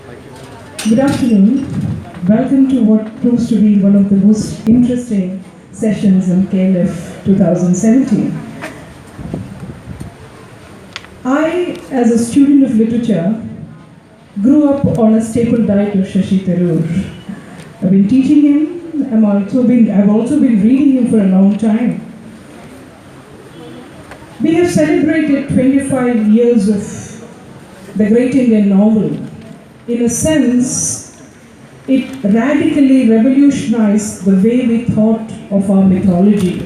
Good afternoon. Welcome to what proves to be one of the most interesting sessions in KLF 2017. I, as a student of literature, grew up on a staple diet of Shashi Tharoor. I've been teaching him, I've also been reading him for a long time. We have celebrated 25 years of the great Indian novel. In a sense, it radically revolutionized the way we thought of our mythology.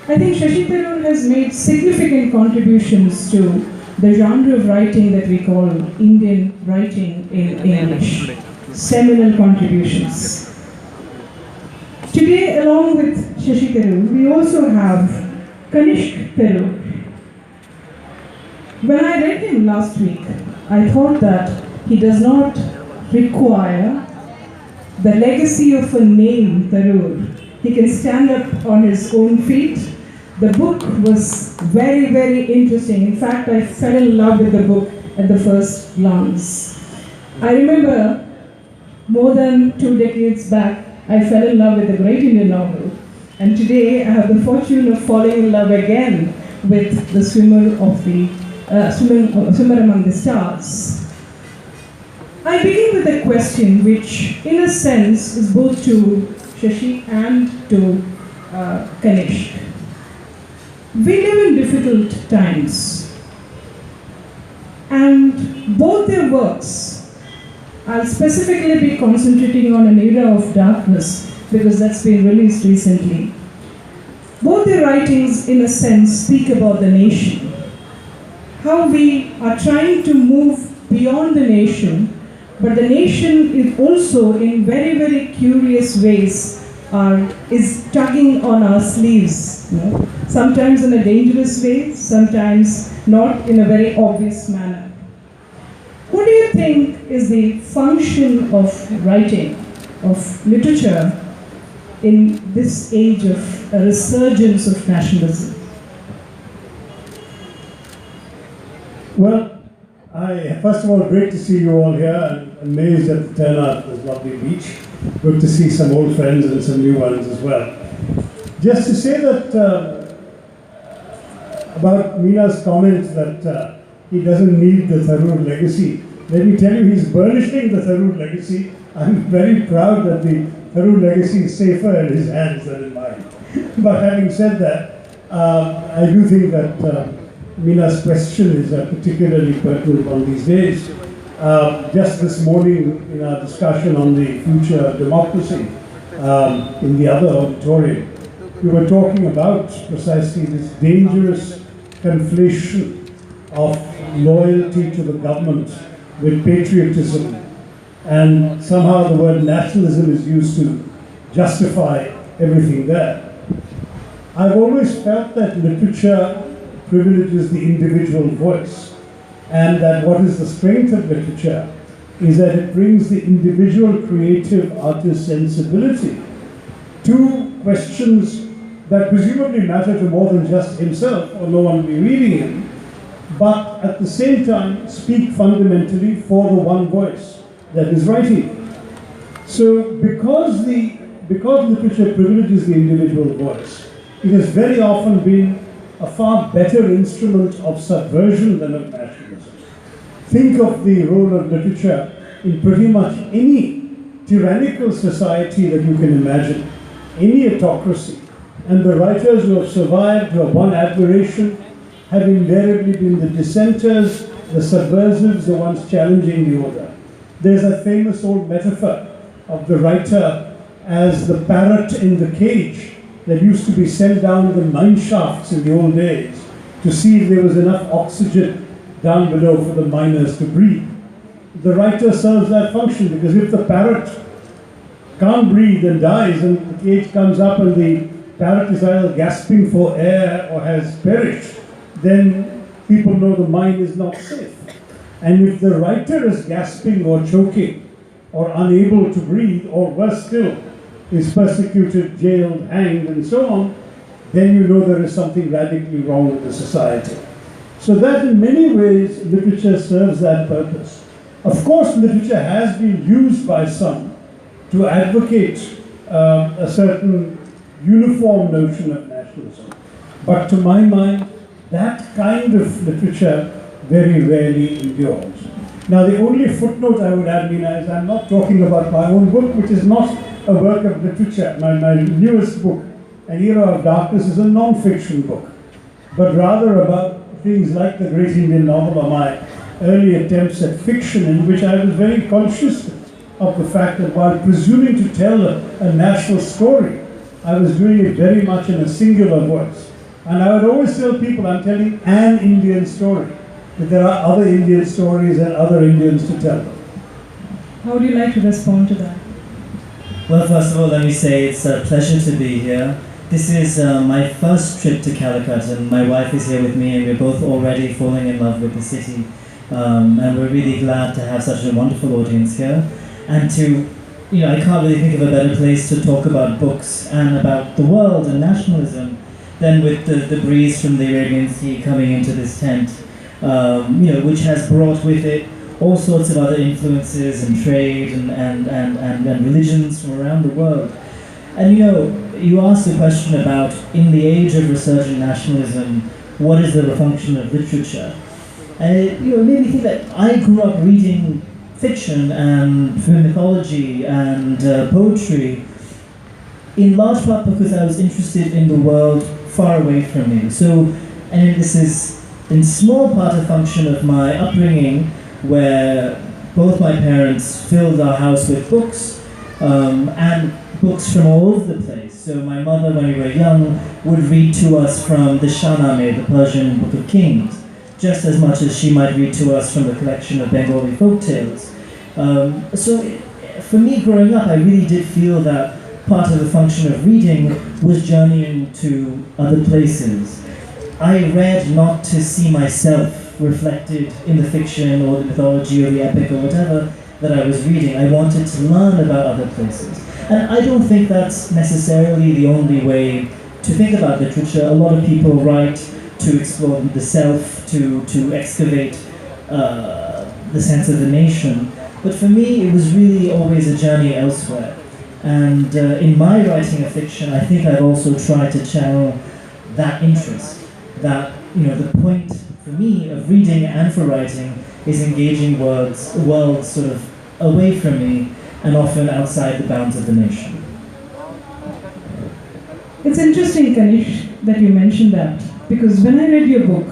I think Shashi Tharoor has made significant contributions to the genre of writing that we call Indian writing in English. Seminal contributions. Today, along with Shashi Tharoor, we also have Kanishk Tharoor. When I read him last week, I thought that he does not require the legacy of a name, Tharoor. He can stand up on his own feet. The book was very, very interesting. In fact, I fell in love with the book at the first glance. I remember more than 2 decades back, I fell in love with the great Indian novel. And today, I have the fortune of falling in love again with the Swimmer Among the Stars. I begin with a question which, in a sense, is both to Shashi and to Kanishk. We live in difficult times, and both their works, I'll specifically be concentrating on an era of darkness because that's been released recently. Both their writings, in a sense, speak about the nation, how we are trying to move beyond the nation. But the nation is also, in very, very curious ways, is tugging on our sleeves. Sometimes in a dangerous way, sometimes not in a very obvious manner. What do you think is the function of writing, of literature, in this age of a resurgence of nationalism? Well, first of all, great to see you all here. I'm amazed at the turnout at this lovely beach. Good to see some old friends and some new ones as well. Just to say that about Meena's comment that he doesn't need the Tharoor legacy, let me tell you, he's burnishing the Tharoor legacy. I'm very proud that the Tharoor legacy is safer in his hands than in mine. But having said that, I do think that Meena's question is particularly pertinent on these days. Just this morning in our discussion on the future of democracy in the other auditorium, we were talking about precisely this dangerous conflation of loyalty to the government with patriotism, and somehow the word nationalism is used to justify everything there. I've always felt that literature privileges the individual voice, and that what is the strength of literature is that it brings the individual creative artist sensibility to questions that presumably matter to more than just himself, or no one will be reading him, but at the same time speak fundamentally for the one voice that is writing. So because literature privileges the individual voice, it has very often been a far better instrument of subversion than of nationalism. Think of the role of literature in pretty much any tyrannical society that you can imagine, any autocracy. And the writers who have survived, who have won admiration, have invariably been the dissenters, the subversives, the ones challenging the order. There's a famous old metaphor of the writer as the parrot in the cage that used to be sent down the mine shafts in the old days to see if there was enough oxygen down below for the miners to breathe. The writer serves that function, because if the parrot can't breathe and dies, and the cage comes up and the parrot is either gasping for air or has perished, then people know the mine is not safe. And if the writer is gasping or choking or unable to breathe, or worse still, is persecuted, jailed, hanged, and so on, then you know there is something radically wrong with the society. So that in many ways, literature serves that purpose. Of course, literature has been used by some to advocate a certain uniform notion of nationalism. But to my mind, that kind of literature very rarely endures. Now, the only footnote I would add, Meena, is I'm not talking about my own book, which is not a work of literature. My newest book, An Era of Darkness, is a non-fiction book, but rather about things like the Great Indian Novel or my early attempts at fiction, in which I was very conscious of the fact that while presuming to tell a national story, I was doing it very much in a singular voice. And I would always tell people I'm telling an Indian story, that there are other Indian stories and other Indians to tell them. How would you like to respond to that? Well, first of all, let me say it's a pleasure to be here. This is my first trip to Calicut, and my wife is here with me, and we're both already falling in love with the city. And we're really glad to have such a wonderful audience here. And I can't really think of a better place to talk about books and about the world and nationalism than with the breeze from the Arabian Sea coming into this tent, which has brought with it all sorts of other influences and trade and religions from around the world. And you asked a question about, in the age of resurgent nationalism, what is the function of literature? And it made me think that I grew up reading fiction and mythology and poetry, in large part because I was interested in the world far away from me. So, and this is in small part a function of my upbringing, where both my parents filled our house with books, and books from all over the place. So my mother, when we were young, would read to us from the Shahnameh, the Persian Book of Kings, just as much as she might read to us from the collection of Bengali folk tales. For me growing up, I really did feel that part of the function of reading was journeying to other places. I read not to see myself reflected in the fiction or the mythology or the epic or whatever that I was reading. I wanted to learn about other places. And I don't think that's necessarily the only way to think about literature. A lot of people write to explore the self, to excavate the sense of the nation. But for me, it was really always a journey elsewhere. And in my writing of fiction, I think I've also tried to channel that interest. That, the point for me of reading and for writing is engaging worlds sort of away from me and often outside the bounds of the nation. It's interesting, Kanishk, that you mentioned that, because when I read your book,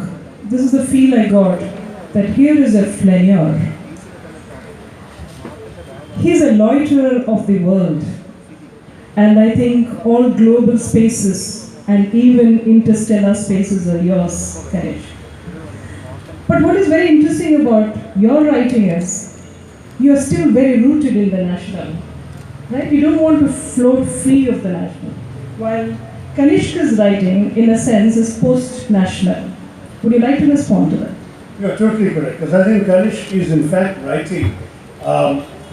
this is the feel I got, that here is a flaneur. He's a loiterer of the world, and I think all global spaces and even interstellar spaces are yours, Kanishk. But what is very interesting about your writing is, you are still very rooted in the national, right? You don't want to float free of the national. While Kanishka's writing, in a sense, is post-national. Would you like to respond to that? You're totally correct, because I think Kanishk is in fact writing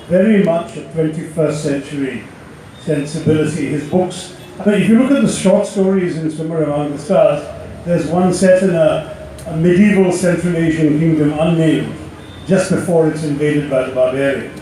very much a 21st century sensibility. His books, if you look at the short stories in Somewhere Among the Stars, there's one set in a medieval Central Asian kingdom unnamed, just before it's invaded by the barbarians.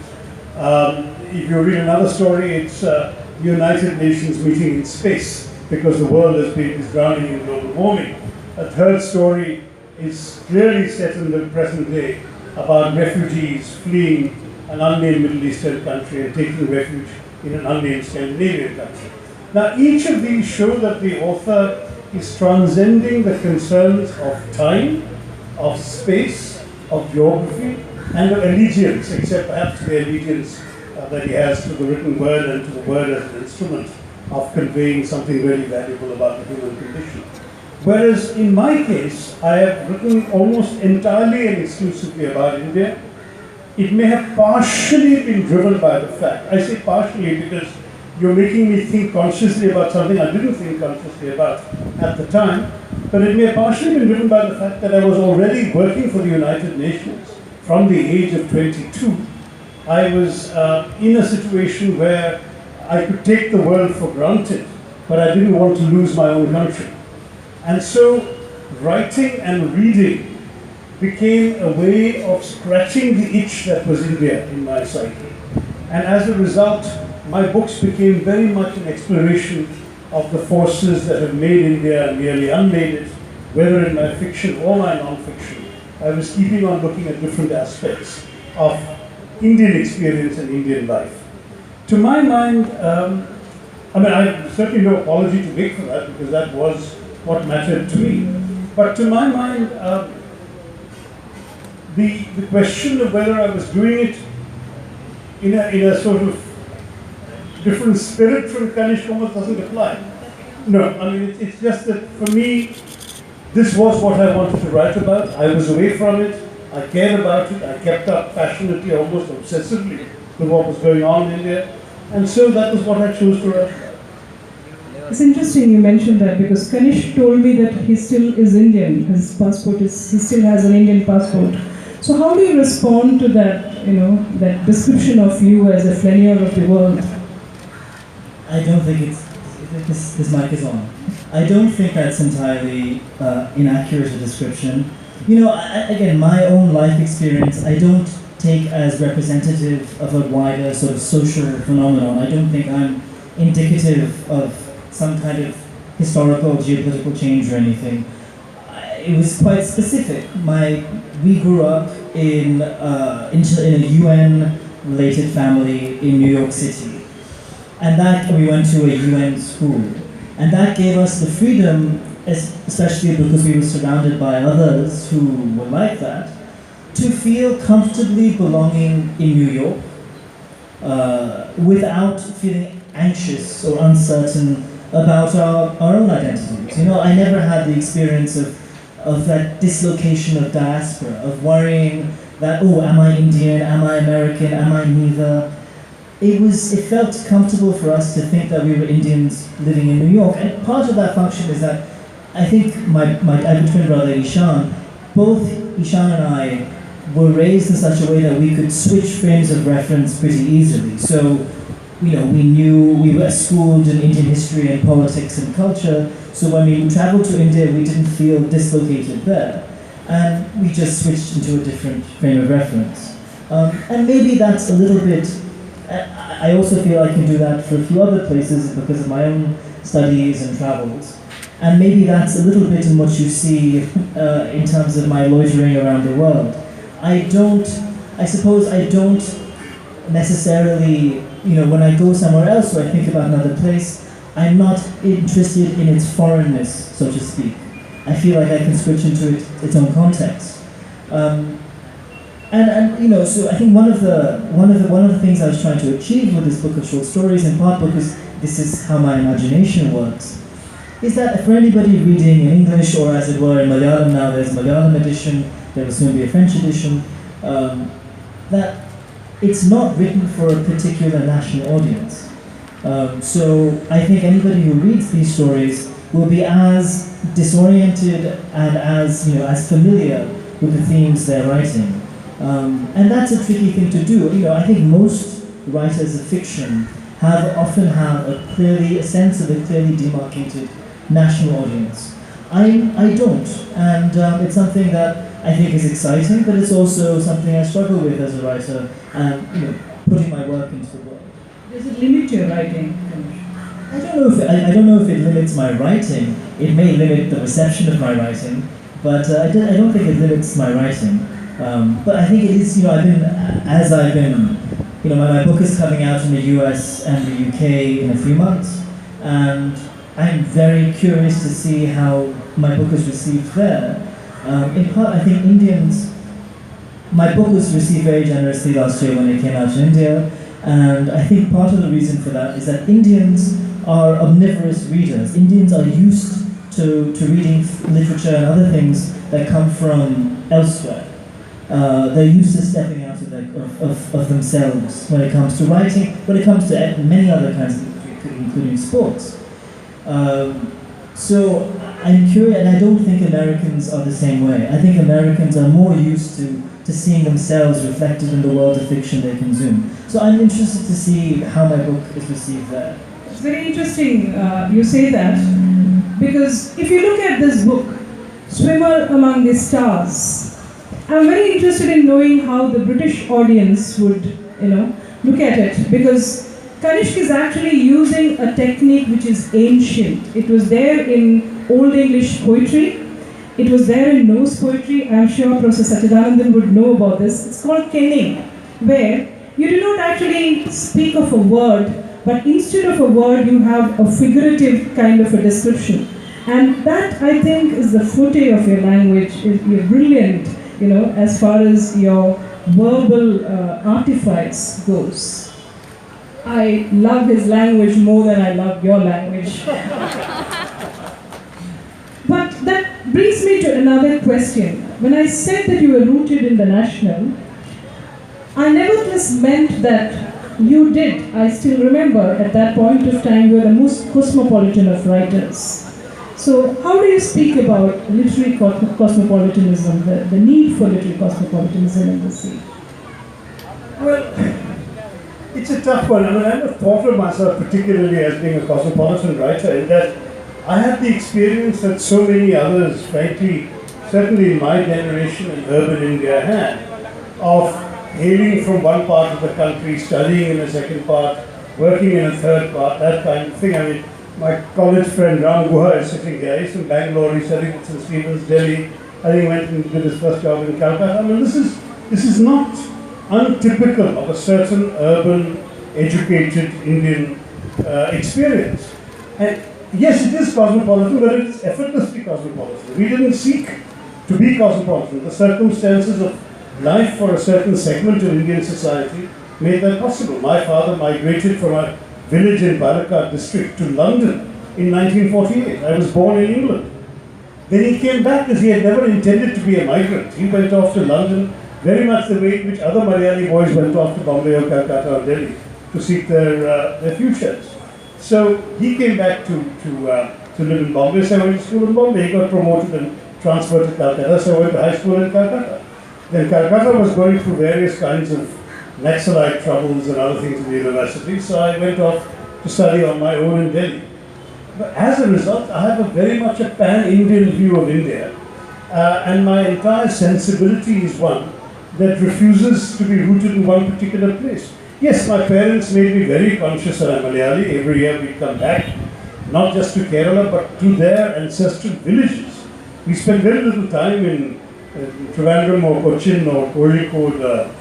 If you read another story, it's the United Nations meeting in space, because the world is drowning in global warming. A third story is clearly set in the present day, about refugees fleeing an unnamed Middle Eastern country and taking refuge in an unnamed Scandinavian country. Now, each of these show that the author is transcending the concerns of time, of space, of geography, and of allegiance, except perhaps the allegiance that he has to the written word and to the word as an instrument of conveying something very valuable about the human condition. Whereas in my case, I have written almost entirely and exclusively about India. It may have partially been driven by the fact, I say partially because you're making me think consciously about something I didn't think consciously about at the time, but it may have partially been driven by the fact that I was already working for the United Nations from the age of 22. I was in a situation where I could take the world for granted, but I didn't want to lose my own country. And so writing and reading became a way of scratching the itch that was India in my psyche. And as a result, my books became very much an exploration of the forces that have made India and nearly unmade it, whether in my fiction or my non-fiction. I was keeping on looking at different aspects of Indian experience and Indian life. To my mind, I certainly no apology to make for that, because that was what mattered to me. But to my mind, the question of whether I was doing it in a sort of different spirit from Kanishk almost doesn't apply. No, I mean, it's just that for me, this was what I wanted to write about. I was away from it. I cared about it. I kept up passionately, almost obsessively, with what was going on in India. And so that was what I chose to write about. It's interesting you mentioned that, because Kanishk told me that he still is Indian. His passport is, he still has an Indian passport. So how do you respond to that, that description of you as a flaneur of the world? I don't think this mic is on. I don't think that's entirely inaccurate a description. Again, my own life experience, I don't take as representative of a wider sort of social phenomenon. I don't think I'm indicative of some kind of historical, geopolitical change or anything. It was quite specific. We grew up in a UN-related family in New York City. And that we went to a UN school. And that gave us the freedom, especially because we were surrounded by others who were like that, to feel comfortably belonging in New York without feeling anxious or uncertain about our own identities. I never had the experience of that dislocation of diaspora, of worrying that, oh, am I Indian, am I American, am I neither? It felt comfortable for us to think that we were Indians living in New York. And part of that function is that I think I have a twin brother, Ishan. Both Ishan and I were raised in such a way that we could switch frames of reference pretty easily. So, we were schooled in Indian history and politics and culture. So when we traveled to India, we didn't feel dislocated there. And we just switched into a different frame of reference. And maybe that's a little bit, I also feel I can do that for a few other places because of my own studies and travels. And maybe that's a little bit in what you see in terms of my loitering around the world. I suppose I don't necessarily, when I go somewhere else or I think about another place, I'm not interested in its foreignness, so to speak. I feel like I can switch into its own context. So I think one of the things I was trying to achieve with this book of short stories, in part because this is how my imagination works, is that for anybody reading in English, or as it were in Malayalam now, there's a Malayalam edition, there will soon be a French edition, that it's not written for a particular national audience. So I think anybody who reads these stories will be as disoriented and as familiar with the themes they're writing. And that's a tricky thing to do. I think most writers of fiction often have a sense of a clearly demarcated national audience. I don't, and it's something that I think is exciting, but it's also something I struggle with as a writer, and putting my work into the world. Does it limit your writing? I don't know if it limits my writing. It may limit the reception of my writing, but I don't think it limits my writing. But I think it is, my book is coming out in the US and the UK in a few months, and I'm very curious to see how my book is received there. In part, I think my book was received very generously last year when it came out in India, and I think part of the reason for that is that Indians are omnivorous readers. Indians are used to reading literature and other things that come from elsewhere. They're used to stepping out of themselves when it comes to writing, when it comes to many other kinds of literature, including sports. So I'm curious, and I don't think Americans are the same way. I think Americans are more used to seeing themselves reflected in the world of fiction they consume. So I'm interested to see how my book is received there. It's very interesting you say that, because if you look at this book, Swimmer Among the Stars, I'm very interested in knowing how the British audience would, look at it, because Kanishk is actually using a technique which is ancient. It was there in Old English poetry. It was there in Norse poetry. I'm sure Professor Sachidanandan would know about this. It's called kenning, where you do not actually speak of a word, but instead of a word, you have a figurative kind of a description. And that, I think, is the forte of your language. You're brilliant, as far as your verbal artifice goes. I love his language more than I love your language. But that brings me to another question. When I said that you were rooted in the national, I nevertheless meant that you did. I still remember at that point of time you were the most cosmopolitan of writers. So how do you speak about literary cosmopolitanism, the need for literary cosmopolitanism in the sea? Well, it's a tough one. I mean, I never thought of myself particularly as being a cosmopolitan writer, in that I had the experience that so many others, frankly, certainly in my generation in urban India had, of hailing from one part of the country, studying in a second part, working in a third part, that kind of thing. I mean, my college friend Ram Guha is sitting here. He's from Bangalore. He studied at St. Stephen's, Delhi. I think he went and did his first job in Calcutta. I mean, this is not untypical of a certain urban, educated Indian experience. And yes, it is cosmopolitan, but it is effortlessly cosmopolitan. We didn't seek to be cosmopolitan. The circumstances of life for a certain segment of Indian society made that possible. My father migrated from a village in Calicut district to London in 1948. I was born in England. Then he came back because he had never intended to be a migrant. He went off to London very much the way in which other Malayali boys went off to Bombay or Calcutta or Delhi to seek their futures. So he came back to live in Bombay. So I went to school in Bombay. He got promoted and transferred to Calcutta. So I went to high school in Calcutta. Then Calcutta was going through various kinds of Naxalite troubles and other things in the university, so I went off to study on my own in Delhi. But as a result, I have a very much a pan-Indian view of India, and my entire sensibility is one that refuses to be rooted in one particular place. Yes, my parents made me very conscious that I'm Malayali. Every year we come back, not just to Kerala, but to their ancestral villages. We spend very little time in Trivandrum or Cochin or Kozhikode.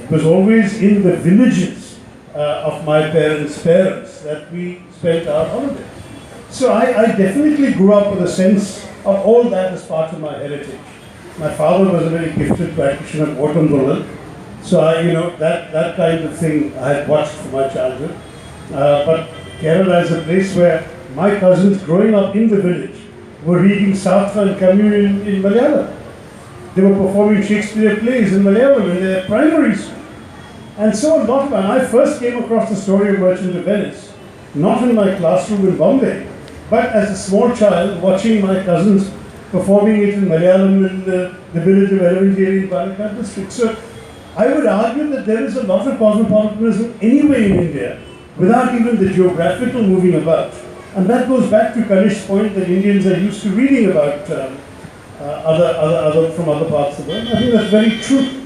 It was always in the villages of my parents' parents that we spent our holiday. So I definitely grew up with a sense of all that as part of my heritage. My father was a very gifted practitioner of Autumn. So that kind of thing I had watched from my childhood. But Kerala is a place where my cousins growing up in the village were reading Satra and Camus in Malayalam. They were performing Shakespeare plays in Malayalam in their primary school. And so when I first came across the story of Merchant of Venice, not in my classroom in Bombay, but as a small child watching my cousins performing it in Malayalam in the village of Elavangeri in Calicut district. So I would argue that there is a lot of cosmopolitanism anyway in India without even the geographical moving about. And that goes back to Kanishk's point that Indians are used to reading about from other parts of the world. I think that's very true.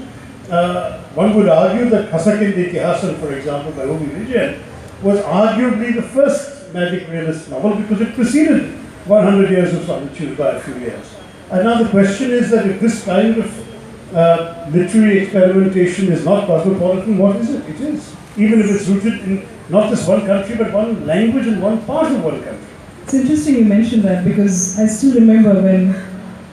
One would argue that Khasakin Itihasam, for example, by O.V. Vijayan, was arguably the first magic realist novel because it preceded 100 Years of Solitude by a few years. And now the question is that if this kind of literary experimentation is not cosmopolitan, what is it? It is. Even if it's rooted in not just one country, but one language and one part of one country. It's interesting you mentioned that, because I still remember when,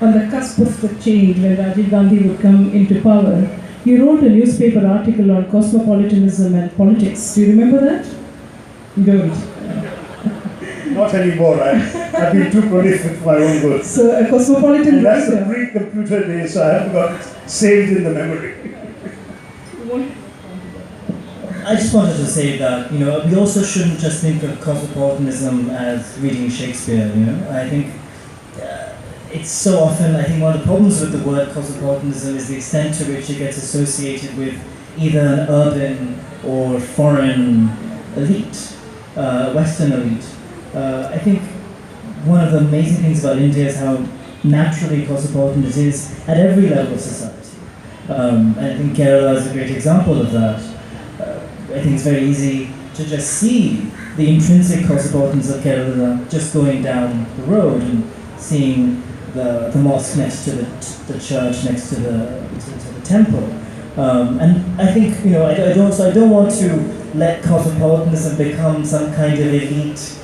on the cusp of the change, when Rajiv Gandhi would come into power, you wrote a newspaper article on cosmopolitanism and politics. Do you remember that? You don't? Not anymore. I've been too prolific for my own good. So a cosmopolitan and that's writer. the pre-computer days, so I haven't got it saved in the memory. I just wanted to say that, we also shouldn't just think of cosmopolitanism as reading Shakespeare, I think it's so often, I think one of the problems with the word cosmopolitanism is the extent to which it gets associated with either an urban or foreign elite, Western elite. I think one of the amazing things about India is how naturally cosmopolitan it is at every level of society. I think Kerala is a great example of that. I think it's very easy to just see the intrinsic cosmopolitans of Kerala just going down the road and seeing the mosque next to the church, next to the temple. And I think, I don't want to let cosmopolitanism become some kind of elite,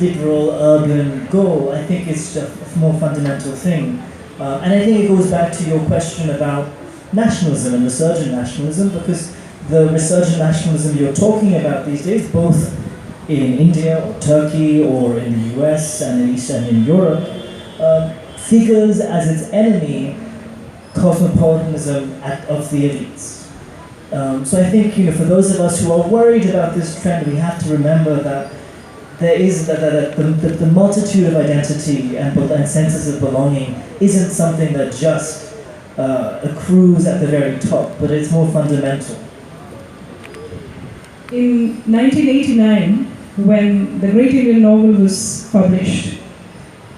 liberal, urban goal. I think it's just a more fundamental thing. And I think it goes back to your question about nationalism and resurgent nationalism, because the resurgent nationalism you're talking about these days, both in India or Turkey or in the US and in East and in Europe, figures as its enemy cosmopolitanism of the elites. So I think, for those of us who are worried about this trend, we have to remember that there is the multitude of identity and senses of belonging isn't something that just accrues at the very top, but it's more fundamental. In 1989, when the great Indian novel was published,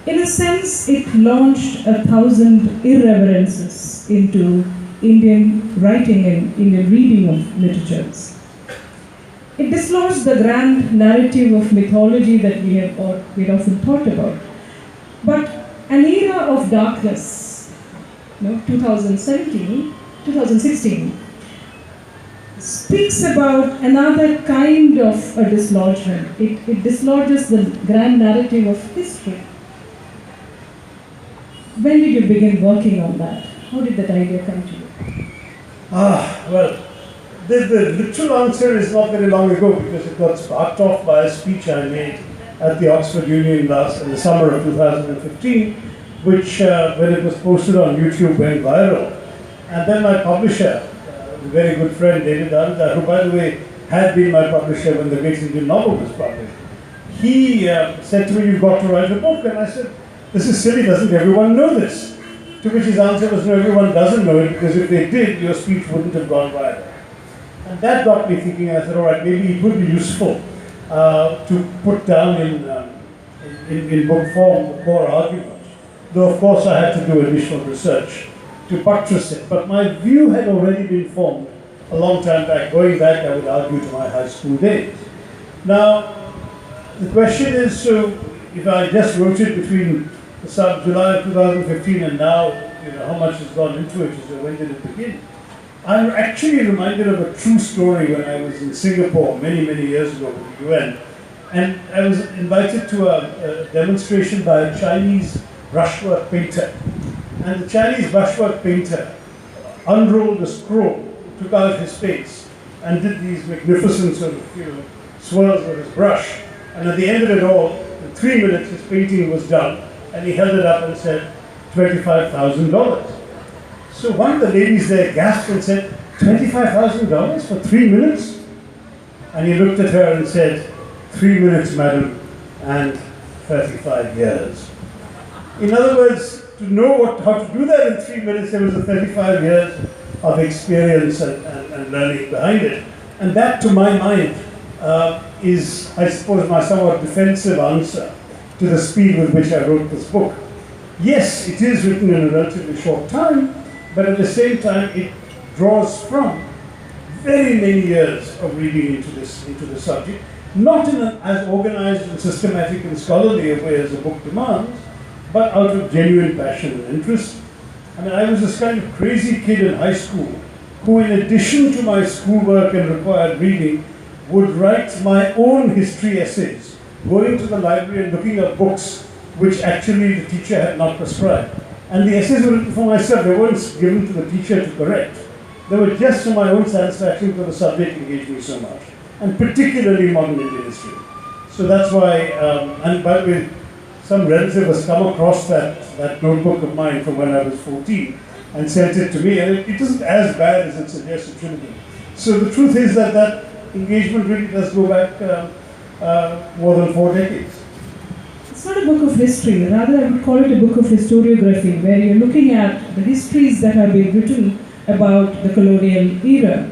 in a sense it launched 1,000 irreverences into Indian writing and Indian reading of literatures. It dislodged the grand narrative of mythology that we'd often thought about. But an era of darkness, 2016, speaks about another kind of a dislodgement. It dislodges the grand narrative of history. When did you begin working on that? How did that idea come to you? Well, the literal answer is not very long ago, because it got sparked off by a speech I made at the Oxford Union in the summer of 2015, which, when it was posted on YouTube, went viral. And then my publisher, a very good friend, David Arda, who, by the way, had been my publisher when the great Indian novel was published, he said to me, "You've got to write a book." And I said, "This is silly, doesn't everyone know this?" To which his answer was, "No, everyone doesn't know it, because if they did, your speech wouldn't have gone viral." And that got me thinking, and I said, all right, maybe it would be useful to put down in book form the core argument. Though, of course, I had to do additional research to buttress it. But my view had already been formed a long time back, going back, I would argue, to my high school days. Now, the question is, so if I just wrote it between July of 2015 and now, how much has gone into it, so when did it begin? I'm actually reminded of a true story when I was in Singapore many, many years ago with the UN. And I was invited to a demonstration by a Chinese brushwork painter. And the Chinese brushwork painter unrolled a scroll, took out his face, and did these magnificent sort of, swirls with his brush. And at the end of it all, in 3 minutes, his painting was done. And he held it up and said, $25,000. So one of the ladies there gasped and said, $25,000 for 3 minutes? And he looked at her and said, 3 minutes, madam, and 35 years. In other words, to know how to do that in 3 minutes, there was a 35 years of experience and learning behind it. And that, to my mind, is, I suppose, my somewhat defensive answer to the speed with which I wrote this book. Yes, it is written in a relatively short time, but at the same time, it draws from very many years of reading into the subject, not in an as organized and systematic and scholarly a way as a book demands, but out of genuine passion and interest. I mean, I was this kind of crazy kid in high school who, in addition to my schoolwork and required reading, would write my own history essays, going to the library and looking up books which actually the teacher had not prescribed. And the essays were written for myself, they weren't given to the teacher to correct. They were just for my own satisfaction, because the subject engaged me so much, and particularly modern Indian history. So that's why, and by the way, some relative has come across that notebook of mine from when I was 14 and sent it to me, and it isn't as bad as it suggests it should be. So the truth is that engagement really does go back more than 4 decades. It's not a book of history, rather I would call it a book of historiography, where you're looking at the histories that have been written about the colonial era.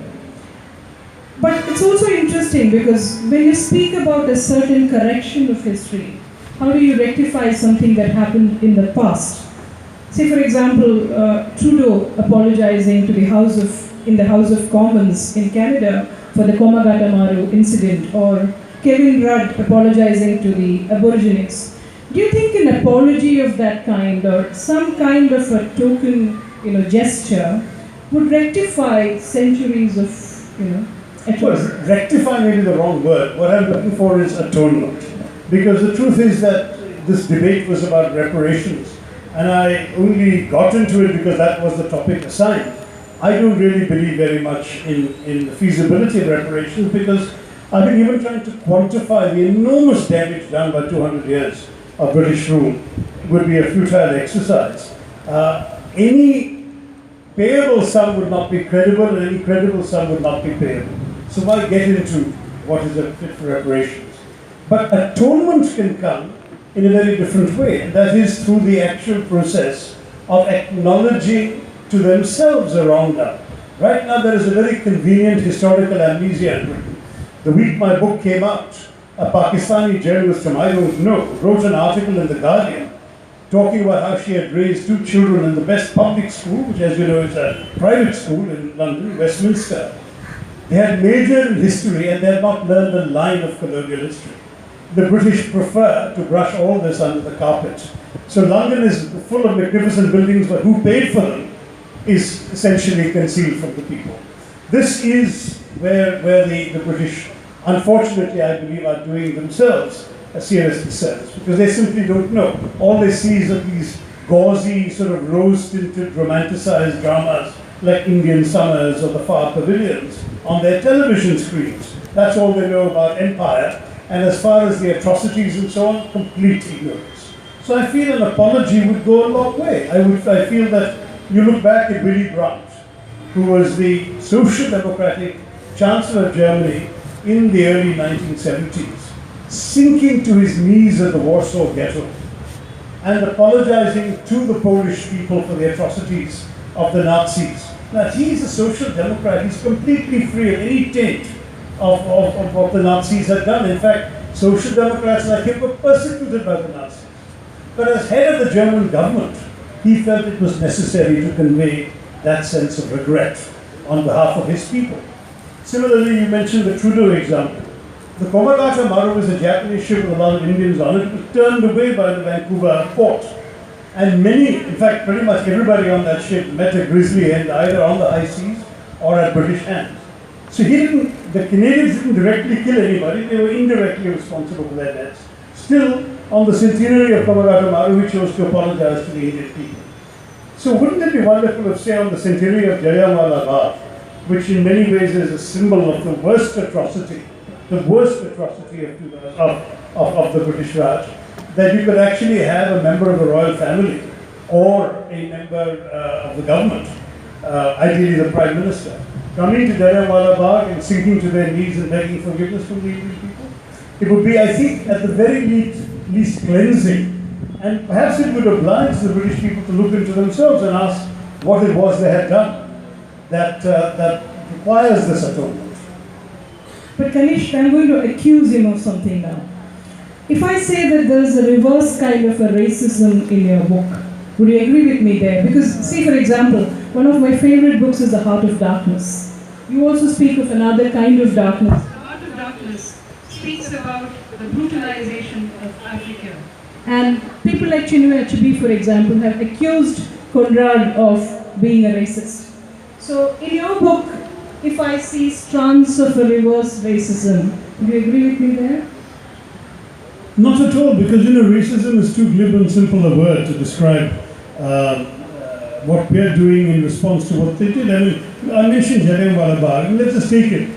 But it's also interesting because when you speak about a certain correction of history, how do you rectify something that happened in the past? Say, for example, Trudeau apologizing to in the House of Commons in Canada for the Komagata Maru incident, or Kevin Rudd apologizing to the Aborigines. Do you think an apology of that kind, or some kind of a token, gesture, would rectify centuries of, atrocities? Well, rectify may be the wrong word. What I'm looking for is atonement. Because the truth is that this debate was about reparations, and I only got into it because that was the topic assigned. I don't really believe very much in the feasibility of reparations, because I think even trying to quantify the enormous damage done by 200 years of British rule would be a futile exercise. Any payable sum would not be credible, and any credible sum would not be payable. So why get into what is a fit for reparations? But atonement can come in a very different way, and that is through the actual process of acknowledging to themselves a wrong done. Right now there is a very convenient historical amnesia in Britain. The week my book came out, a Pakistani journalist whom I don't know wrote an article in The Guardian talking about how she had raised 2 children in the best public school, which, as you know, is a private school in London, Westminster. They had majored in history and they had not learned a line of colonial history. The British prefer to brush all this under the carpet. So London is full of magnificent buildings, but who paid for them is essentially concealed from the people. This is where the British, unfortunately, I believe, are doing themselves a serious disservice, because they simply don't know. All they see is that these gauzy, sort of rose-tinted, romanticized dramas like Indian Summers or the Far Pavilions on their television screens. That's all they know about empire, and as far as the atrocities and so on, complete ignorance. So I feel an apology would go a long way. I feel that you look back at Willy Brandt, who was the Social Democratic Chancellor of Germany in the early 1970s, sinking to his knees at the Warsaw Ghetto and apologizing to the Polish people for the atrocities of the Nazis. Now, he's a social democrat. He's completely free of any taint of what the Nazis had done. In fact, social democrats like him were persecuted by the Nazis. But as head of the German government, he felt it was necessary to convey that sense of regret on behalf of his people. Similarly, you mentioned the Trudeau example. The Komagata Maru was a Japanese ship with a lot of Indians on it. It was turned away by the Vancouver port. And many, in fact, pretty much everybody on that ship met a grisly end either on the high seas or at British hands. So the Canadians didn't directly kill anybody, they were indirectly responsible for their deaths. Still, on the centenary of Komagata Maru, we chose to apologize to the Indian people. So wouldn't it be wonderful if, say, on the centenary of Jallianwala Bagh, which in many ways is a symbol of the worst atrocity of the British Raj, that you could actually have a member of the royal family or a member of the government, ideally the Prime Minister, coming to Jallianwala Bagh and sinking to their knees and begging forgiveness from the Indian people. It would be, I think, at the very least cleansing, and perhaps it would oblige the British people to look into themselves and ask what it was they had done that requires this atonement. But Kanishk, I'm going to accuse him of something now. If I say that there's a reverse kind of a racism in your book, would you agree with me there? Because, see, for example, one of my favorite books is The Heart of Darkness. You also speak of another kind of darkness. The Heart of Darkness speaks about the brutalization of Africa. And people like Chinua Achebe, for example, have accused Conrad of being a racist. So, in your book, if I see strands of a reverse racism, do you agree with me there? Not at all, because racism is too glib and simple a word to describe what we're doing in response to what they did. I mean, I mentioned Jallianwala Bagh, and let's just take it.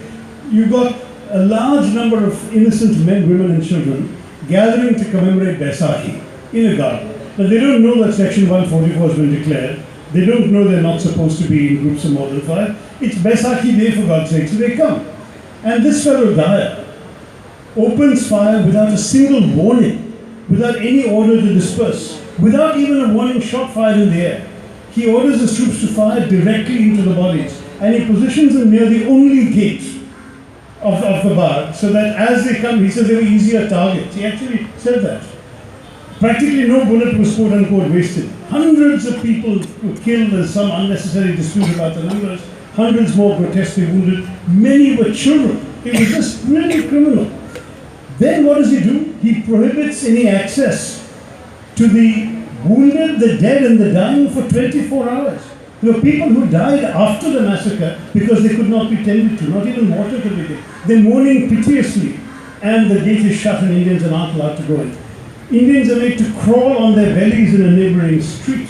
You've got a large number of innocent men, women and children gathering to commemorate Baisakhi in a garden. Now, they don't know that Section 144 has been declared. They don't know they're not supposed to be in groups of more than 5. It's Baisakhi Day, for God's sake, so they come. And this fellow Dyer opens fire without a single warning, without any order to disperse, without even a warning shot fired in the air. He orders his troops to fire directly into the bodies, and he positions them near the only gate of the bar, so that as they come, he says they were easier targets. He actually said that. Practically no bullet was quote unquote wasted. Hundreds of people were killed. There's some unnecessary dispute about the numbers. Hundreds more grotesquely wounded. Many were children. It was just really criminal. Then what does he do? He prohibits any access to the wounded, the dead and the dying for 24 hours. There were people who died after the massacre because they could not be tended to, not even water could be given. They're mourning piteously, and the gate is shut and Indians are not allowed to go in. Indians are made to crawl on their bellies in a neighboring street,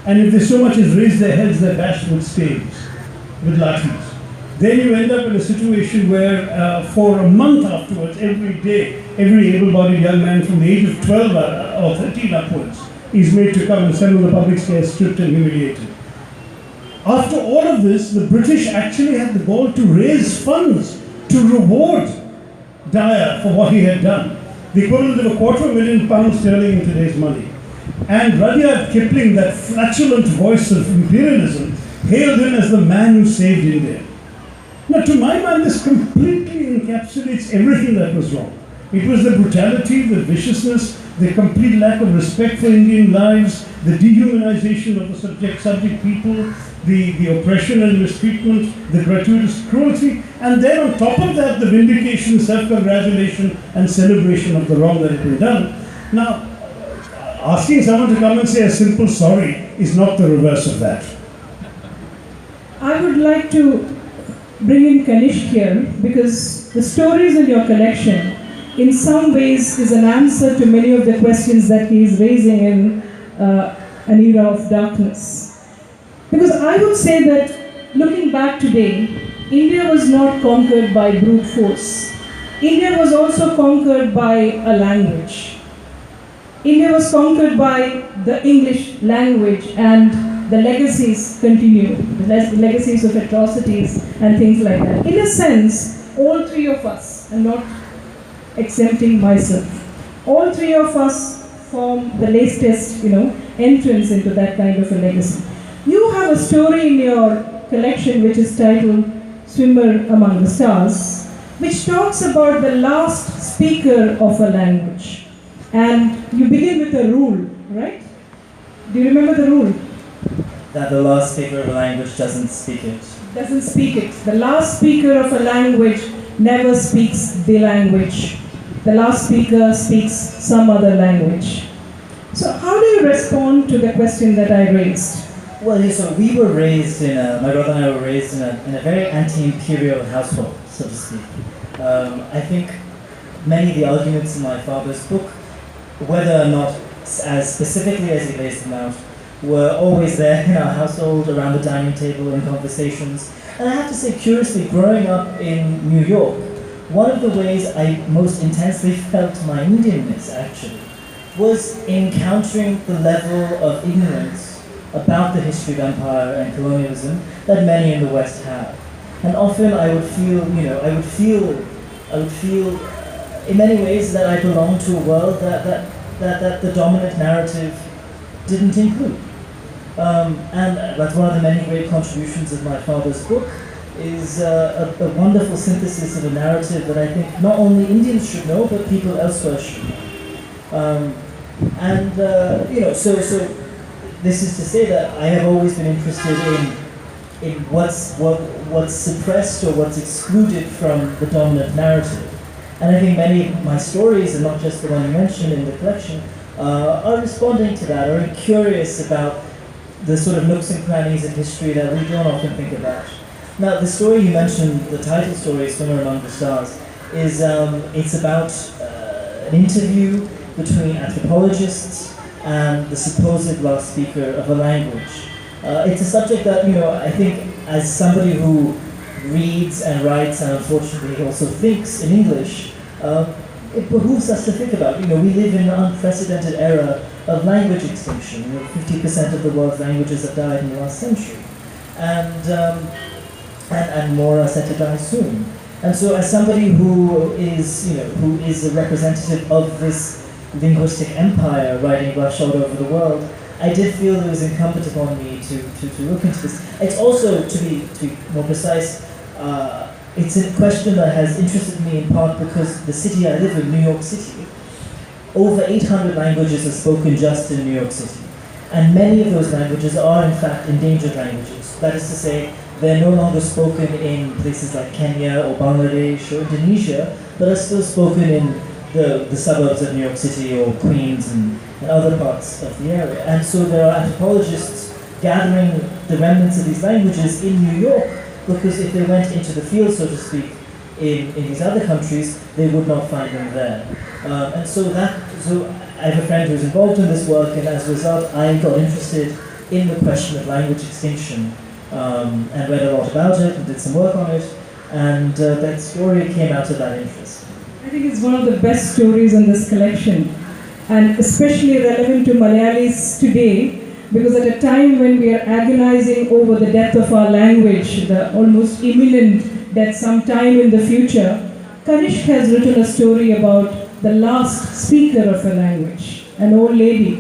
and if they so much as raise their heads, they're bashed with staves, with lathis. Then you end up in a situation where for a month afterwards, every day, every able-bodied young man from the age of 12 or 13 upwards is made to come and assemble the public square, stripped and humiliated. After all of this, the British actually had the gall to raise funds to reward Dyer for what he had done. The equivalent of £250,000 in today's money. And Rudyard Kipling, that flatulent voice of imperialism, hailed him as the man who saved India. Now, to my mind, this completely encapsulates everything that was wrong. It was the brutality, the viciousness, the complete lack of respect for Indian lives, the dehumanization of the subject people, the oppression and mistreatment, the gratuitous cruelty, and then on top of that, the vindication, self-congratulation, and celebration of the wrong that had been done. Now, asking someone to come and say a simple sorry is not the reverse of that. I would like to bring in Kanishk here because the stories in your collection in some ways is an answer to many of the questions that he is raising in an era of darkness. Because I would say that looking back today, India was not conquered by brute force. India was also conquered by a language. India was conquered by the English language, and the legacies continue, the legacies of atrocities and things like that. In a sense, all three of us, and not exempting myself, all three of us form the latest, entrance into that kind of a legacy. You have a story in your collection which is titled Swimmer Among the Stars, which talks about the last speaker of a language. And you begin with a rule, right? Do you remember the rule? That the last speaker of a language doesn't speak it. Doesn't speak it. The last speaker of a language never speaks the language. The last speaker speaks some other language. So how do you respond to the question that I raised? Well, yeah, so we were raised my brother and I were raised in a very anti-imperial household, so to speak. I think many of the arguments in my father's book, whether or not as specifically as he lays them out, were always there in our household, around the dining table, in conversations. And I have to say, curiously, growing up in New York, one of the ways I most intensely felt my Indianness, actually, was encountering the level of ignorance about the history of empire and colonialism that many in the West have. And often I would feel in many ways that I belonged to a world that the dominant narrative didn't include. And that's one of the many great contributions of my father's book, is a wonderful synthesis of a narrative that I think not only Indians should know, but people elsewhere should know. So this is to say that I have always been interested in what's suppressed or what's excluded from the dominant narrative. And I think many of my stories, and not just the one you mentioned in the collection, are responding to that, are curious about the sort of nooks and crannies in history that we don't often think about. Now, the story you mentioned, the title story, Swimmer Among the Stars, is it's about an interview between anthropologists and the supposed last speaker of a language. It's a subject that, I think as somebody who reads and writes and unfortunately also thinks in English, it behooves us to think about. We live in an unprecedented era of language extinction. 50% of the world's languages have died in the last century. And more are set to die soon. And so as somebody who is a representative of this linguistic empire riding roughshod over the world, I did feel it was incumbent upon me to look into this. It's also, to be more precise, it's a question that has interested me in part because the city I live in, New York City, over 800 languages are spoken just in New York City. And many of those languages are in fact endangered languages. That is to say, they're no longer spoken in places like Kenya or Bangladesh or Indonesia, but are still spoken in the suburbs of New York City or Queens and other parts of the area. And so there are anthropologists gathering the remnants of these languages in New York, because if they went into the field, so to speak, in these other countries, they would not find them there. And so I have a friend who's involved in this work, and as a result, I got interested in the question of language extinction, and read a lot about it and did some work on it, and that story came out of that interest. I think it's one of the best stories in this collection, and especially relevant to Malayalis today, because at a time when we are agonizing over the death of our language, the almost imminent death sometime in the future, Kanishk has written a story about the last speaker of a language, an old lady,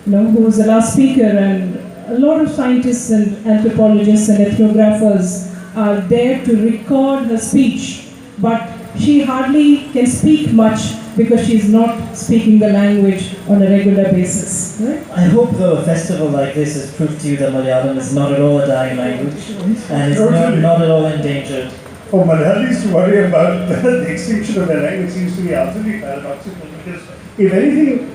who was the last speaker, and a lot of scientists and anthropologists and ethnographers are there to record her speech, but she hardly can speak much because she's not speaking the language on a regular basis. Right? I hope though a festival like this has proved to you that Malayalam is not at all a dying language, and it's not at all endangered. For Malayalis to worry about the extinction of their language seems to be utterly paradoxical, because if anything,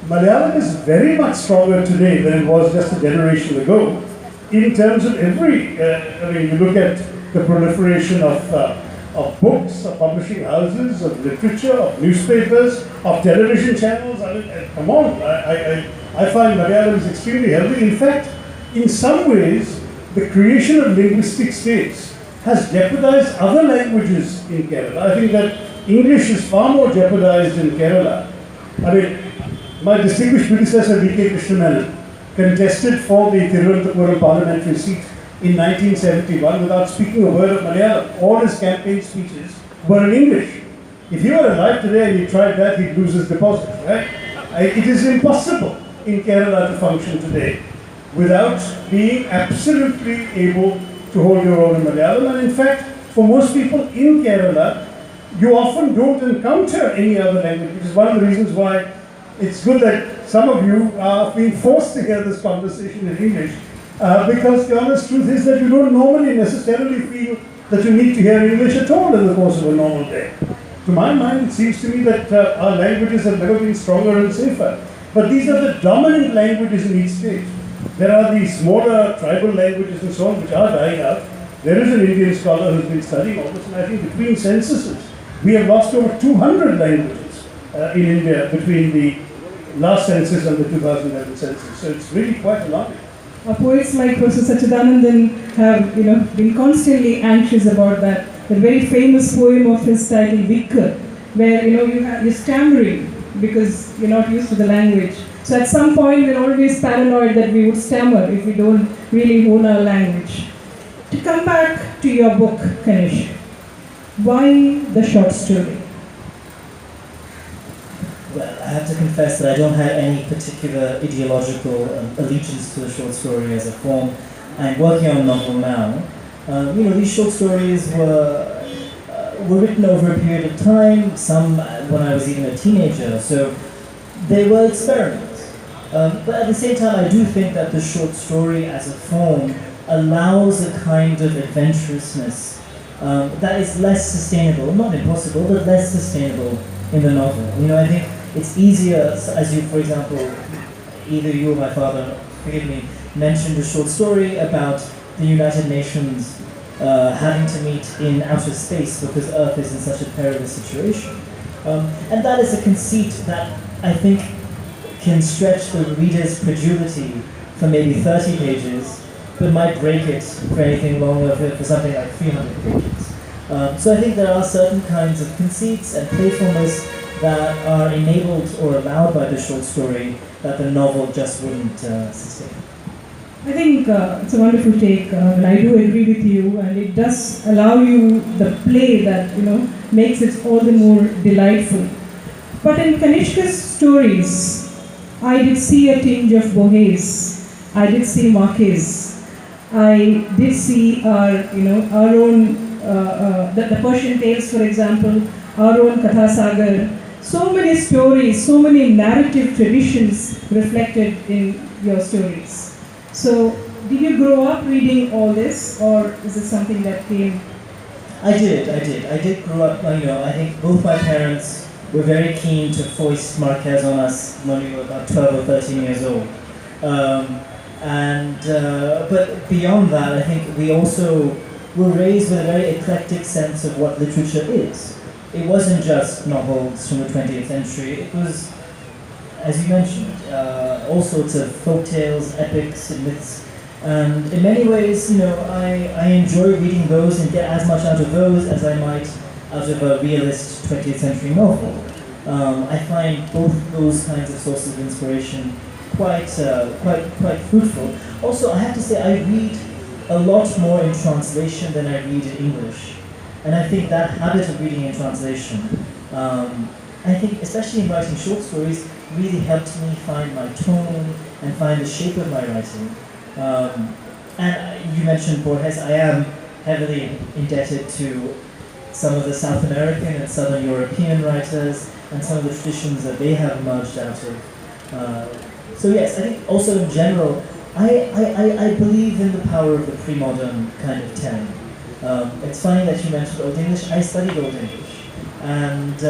Malayalam is very much stronger today than it was just a generation ago in terms of every, you look at the proliferation of books, of publishing houses, of literature, of newspapers, of television channels. I mean, come on, I find Malayalam is extremely healthy. In fact, in some ways, the creation of linguistic states has jeopardized other languages in Kerala. I think that English is far more jeopardized in Kerala. I mean, my distinguished predecessor, V.K. Krishnamenon, contested for the Thiruvananthapuram parliamentary seat in 1971 without speaking a word of Malayalam. All his campaign speeches were in English. If he were alive today and he tried that, he'd lose his deposit, right? It is impossible in Kerala to function today without being absolutely able to hold your own in Malayalam. And in fact, for most people in Kerala, you often don't encounter any other language, which is one of the reasons why it's good that some of you are being forced to hear this conversation in English, because the honest truth is that you don't normally necessarily feel that you need to hear English at all in the course of a normal day. To my mind, it seems to me that our languages have never been stronger and safer. But these are the dominant languages in each state. There are the smaller tribal languages and so on which are dying out. There is an Indian scholar who's been studying all this, and I think between censuses, we have lost over 200 languages in India between the last census and the 2011 census. So it's really quite alarming. Poets like Professor Sachidanandan have, been constantly anxious about that. The very famous poem of his titled Vikka, where you're stammering because you're not used to the language. So at some point we're always paranoid that we would stammer if we don't really own our language. To come back to your book, Kanishk, why the short story? Well, I have to confess that I don't have any particular ideological allegiance to the short story as a form. I'm working on a novel now. These short stories were written over a period of time, some when I was even a teenager, so they were experiments. But at the same time, I do think that the short story as a form allows a kind of adventurousness that is less sustainable, not impossible, but less sustainable in the novel. I think it's easier, as you, for example, either you or my father, forgive me, mentioned a short story about the United Nations having to meet in outer space because Earth is in such a perilous situation. And that is a conceit that I think can stretch the reader's credulity for maybe 30 pages, but might break it for anything longer, for something like 300 pages. So I think there are certain kinds of conceits and playfulness that are enabled or allowed by the short story that the novel just wouldn't sustain. I think it's a wonderful take, and I do agree with you, and it does allow you the play that makes it all the more delightful. But in Kanishka's stories, I did see a tinge of Borges, I did see Marquez, I did see our own the Persian tales, for example, our own Kathasagar, so many stories, so many narrative traditions reflected in your stories. So, did you grow up reading all this, or is it something that came? I did grow up, I think both my parents were very keen to foist Marquez on us when we were about 12 or 13 years old. But beyond that, I think we also were raised with a very eclectic sense of what literature is. It wasn't just novels from the 20th century, it was, as you mentioned, all sorts of folk tales, epics, and myths. And in many ways, I enjoy reading those and get as much out of those as I might out of a realist 20th century novel. I find both those kinds of sources of inspiration quite fruitful. Also, I have to say, I read a lot more in translation than I read in English. And I think that habit of reading in translation, I think, especially in writing short stories, really helped me find my tone and find the shape of my writing. And you mentioned Borges. I am heavily indebted to some of the South American and Southern European writers and some of the traditions that they have emerged out of. So yes, I think also in general, I believe in the power of the pre-modern kind of telling. It's funny that you mentioned Old English. I studied Old English, and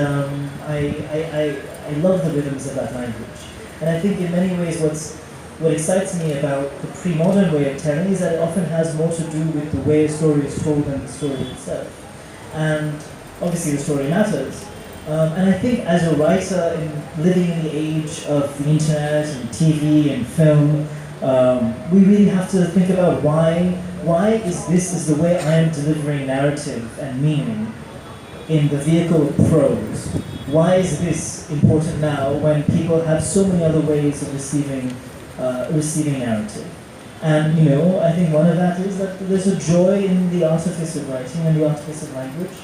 I love the rhythms of that language. And I think in many ways what excites me about the pre-modern way of telling is that it often has more to do with the way a story is told than the story itself. And obviously the story matters. And I think as a writer, living in the age of the internet and TV and film, we really have to think about why is the way I am delivering narrative and meaning in the vehicle of prose. Why is this important now when people have so many other ways of receiving narrative? And I think one of that is that there's a joy in the artifice of writing and the artifice of language.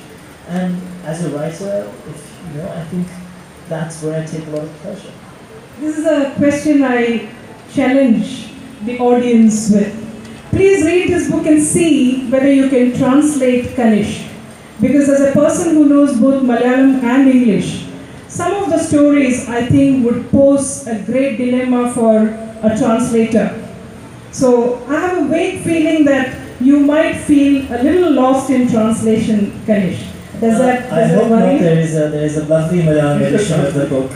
And as a writer, I think that's where I take a lot of pleasure. This is a question I challenge the audience with. Please read this book and see whether you can translate Kanishk. Because as a person who knows both Malayalam and English, some of the stories I think would pose a great dilemma for a translator. So I have a vague feeling that you might feel a little lost in translation, Kanishk. I hope not. There is a lovely Malayalam edition of the book.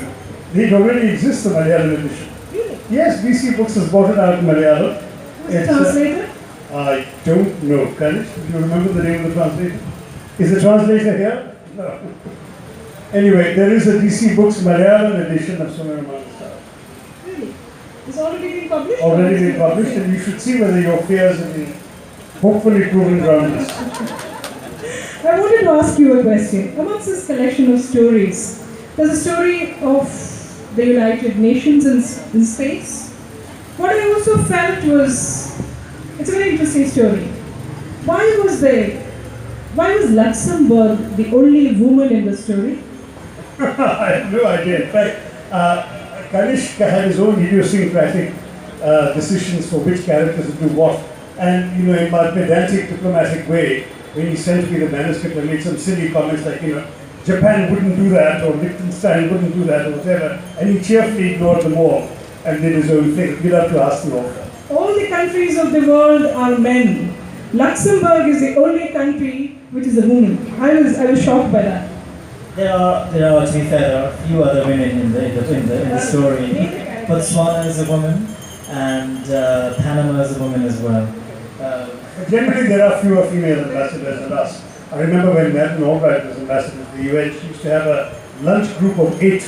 It already exists, the Malayalam edition. Really? Yes, BC Books has bought it out in Malayalam. Who's the translator? I don't know. Kanishk, do you remember the name of the translator? Is the translator here? No. Anyway, there is a DC Books Malayalam edition of Sunaraman. Really? It's already been published? Already been published, and you should see whether your fears have been hopefully proven groundless. I wanted to ask you a question. Amongst this collection of stories, there's a story of the United Nations in space. What I also felt was, it's a very interesting story. Why was Luxembourg the only woman in the story? I have no idea. In fact, Kanishk had his own idiosyncratic decisions for which characters to do what. And, in my pedantic diplomatic way, when he sent me the manuscript, I made some silly comments like, Japan wouldn't do that, or Liechtenstein wouldn't do that, or whatever. And he cheerfully ignored them all and did his own thing. You'd have to ask him all. All the countries of the world are men. Luxembourg is the only country which is a woman. I was shocked by that. There are, to be fair, there are a few other women in the story. Botswana is a woman, and Panama is a woman as well. Generally, there are fewer female ambassadors than us. I remember when Madeleine Albright was ambassador to the UN, she used to have a lunch group of 8,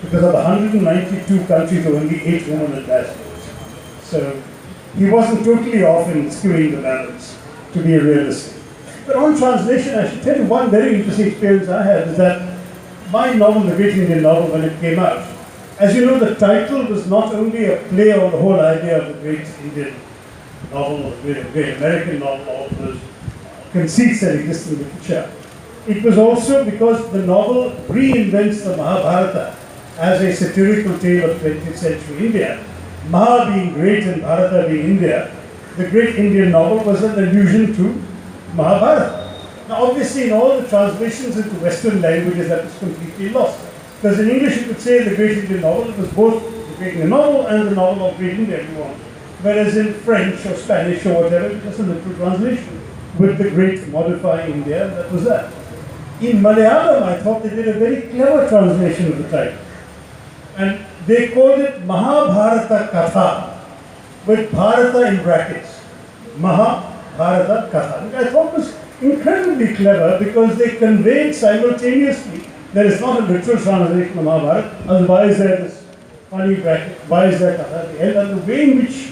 because of 192 countries, there were only 8 women ambassadors. So he wasn't totally off in skewing the balance, to be realistic. But on translation, I should tell you one very interesting experience I had is that my novel, The Great Indian Novel, when it came out, as you know, the title was not only a play on the whole idea of the great Indian novel, or the great American novel, all those conceits that exist in literature. It was also because the novel reinvents the Mahabharata as a satirical tale of 20th century India. Maha being great and Bharata being India, the Great Indian Novel was an allusion to Mahabharata. Now obviously in all the translations into Western languages that was completely lost. Because in English you could say the Great Indian Novel, it was both the Great Indian Novel and the novel of Great India if you want. Whereas in French or Spanish or whatever, it was a literal translation with the great modifying India, that was that. In Malayalam, I thought they did a very clever translation of the title. And they called it Mahabharata Katha, with Bharata in brackets. Mahabharata Katha, which I thought was incredibly clever because they conveyed simultaneously. There is not a literal translation of Mahabharata, otherwise there is this funny bracket, why is there Katha at the end, and the way in which